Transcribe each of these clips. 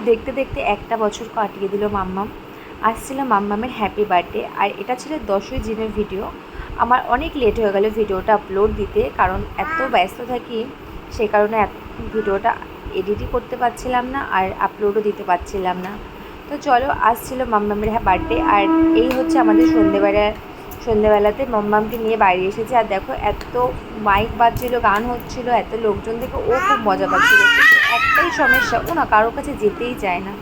দেখতে দেখতে একটা বছর কাটিয়ে দিল মাম্মাম। আজ ছিল মাম্মামের হ্যাপি বার্থডে, আর এটা ছিল 10ই জুনের ভিডিও। আমার অনেক লেট হয়ে গেল ভিডিওটা আপলোড দিতে, কারণ এত ব্যস্ত থাকি সেই কারণে ভিডিওটা এডিটই করতে পারছিলাম না আর আপলোডও দিতে পারছিলাম না। তো চলো, আজ ছিল মাম্মামের বার্থডে, আর এই হচ্ছে আমাদের সন্ধেবেলাতে মাম্মামকে নিয়ে বাইরে এসেছে। আর দেখো, এত মাইক বাজছিল, গান হচ্ছিল, এত লোকজন দেখে ও খুব মজা পাচ্ছিল। একটাই সমস্যা, ও না কারোর কাছে যেতেই চায় না,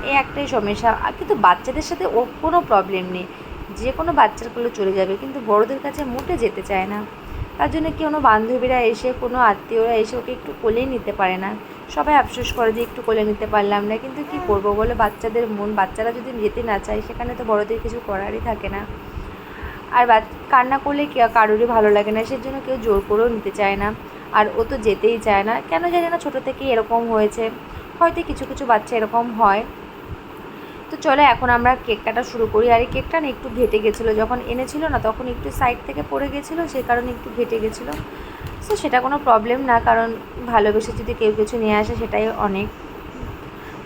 এই একটাই সমস্যা। আর কিন্তু বাচ্চাদের সাথে ওর কোনো প্রবলেম নেই, যে কোনো বাচ্চাগুলো চলে যাবে, কিন্তু বড়দের কাছে মোটে যেতে চায় না। তার জন্য কোনো বান্ধবীরা এসে, কোনো আত্মীয়রা এসে ওকে একটু কোলেই নিতে পারে না। সবাই আফসোস করে যে একটু কোলে নিতে পারলাম না, কিন্তু কি করবো বলো, বাচ্চাদের মন, বাচ্চারা যদি যেতে না চায় সেখানে তো বড়দের কিছু করারই থাকে না। আর কান্না করলে কারোরই ভালো লাগে না, সেজন্য কেউ জোর করেও নিতে চায় না। আর ও তো যেতেই চায় না, কেন জানি না, ছোটো থেকেই এরকম হয়েছে। হয়তো কিছু কিছু বাচ্চা এরকম হয়। তো চলো এখন আমরা কেক কাটা শুরু করি। আর এই কেকটা না একটু ঘেটে গেছিলো, যখন এনেছিল না তখন একটু সাইড থেকে পড়ে গেছিলো, সেই কারণে একটু ঘেটে গেছিলো। তো সেটা কোনো প্রবলেম না, কারণ ভালোবেসে যদি কেউ কিছু নিয়ে আসে সেটাই অনেক।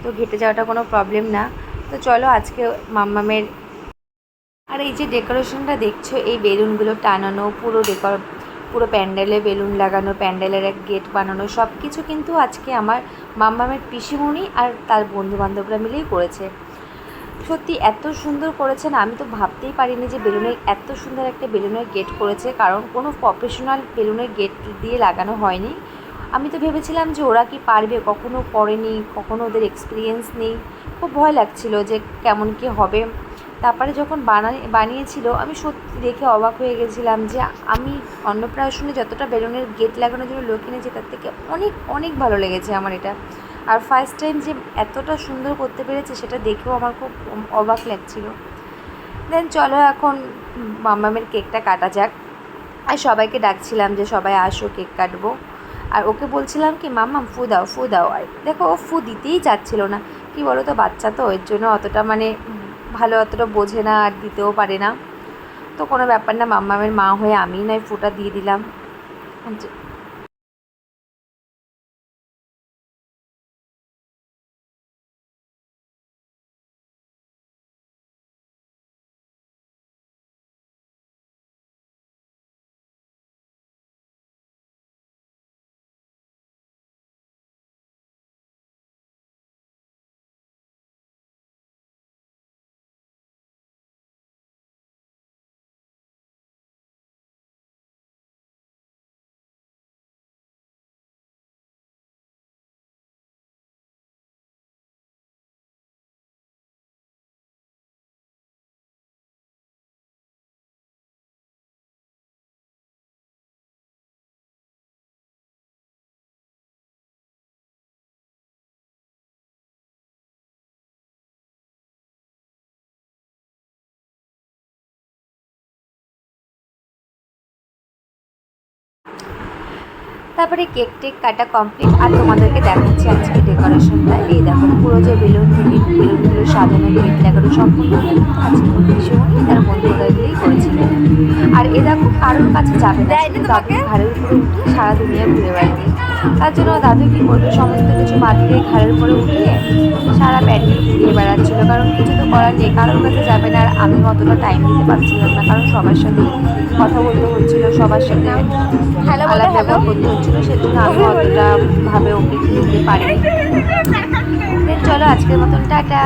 তো ঘেটে যাওয়াটা কোনো প্রবলেম না। তো চলো আজকে মাম্মামের, আর এই যে ডেকোরেশনটা দেখছো, এই বেলুনগুলো টানানো, পুরো প্যান্ডেলে বেলুন লাগানো, প্যান্ডেলের এক গেট বানানো, সব কিছু কিন্তু আজকে আমার মাম্মামের পিসিমণি আর তার বন্ধুবান্ধবরা মিলেই করেছে। সত্যি এত সুন্দর করেছে না, আমি তো ভাবতেই পারিনি যে বেলুনের এত সুন্দর একটা বেলুনের গেট করেছে, কারণ কোনো প্রফেশনাল বেলুনের গেট দিয়ে লাগানো হয়নি। আমি তো ভেবেছিলাম যে ওরা কি পারবে, কখনো করেনি, কখনো ওদের এক্সপিরিয়েন্স নেই, খুব ভয় লাগছিল যে কেমন কি হবে। তারপরে যখন বানিয়েছিল, আমি সত্যি দেখে অবাক হয়ে গেছিলাম যে আমি অন্নপ্রাশনে যতটা বেলুনের গেট লাগানোর জন্য লোক কিনেছি, তার থেকে অনেক অনেক ভালো লেগেছে আমার এটা। আর ফার্স্ট টাইম যে এতটা সুন্দর করতে পেরেছে সেটা দেখেও আমার খুব অবাক লাগছিল। দেন চলো এখন মাম্মামের কেকটা কাটা যাক। আর সবাইকে ডাকছিলাম যে সবাই আসো, কেক কাটবো। আর ওকে বলছিলাম কি, মাম্মাম ফু দাও, ফু দাও। আর দেখো, ও ফু দিতেই চাচ্ছিল না। কি বলো তো, বাচ্চা তো, এর জন্য অতটা ভালো অতটা বোঝে না, আর দিতেও পারে না। তো কোনো ব্যাপার না, মাম্মামের মা হয়ে আমিই নয় ফুটা দিয়ে দিলাম। তারপরে কেক টেক কাটা কমপ্লিট, আর তোমাদেরকে দেখাচ্ছি আজকে ডেকোরেশনটা। এই দেখো, পুরো যে বেলুনগুলো সাজানো, গেট লাগানো, সম্পূর্ণ কিন্তু আজকে ভীষণই তার বন্ধুরা দিয়েই করেছিল। আর এ দেখো, কারোর কাছে যাবে না, শুধু দাদুর ঘাড়ের উপরে উঠে সারা দুনিয়া ঘুরে বেড়াবে। তার জন্য দাদু কী করবে, সমস্ত কিছু বাদ দিয়ে ঘাড়ের উপরে উঠিয়ে সারা প্যান্ডেল ঘুরিয়ে বেড়াচ্ছিল, কারণ কিছু তো করার নেই, কারোর কাছে যাবে না। আর আমি অতটা টাইম দিতে পারছিলাম না, কারণ সবার সাথে কথা বলতে হচ্ছিলো, সবার সাথে আলাপ ব্যবহার করতে হচ্ছিলো, সেজন্য আমি অতটা ভাবে ওকে দিতে পারিনি। চলো আজকের মতন টাটা।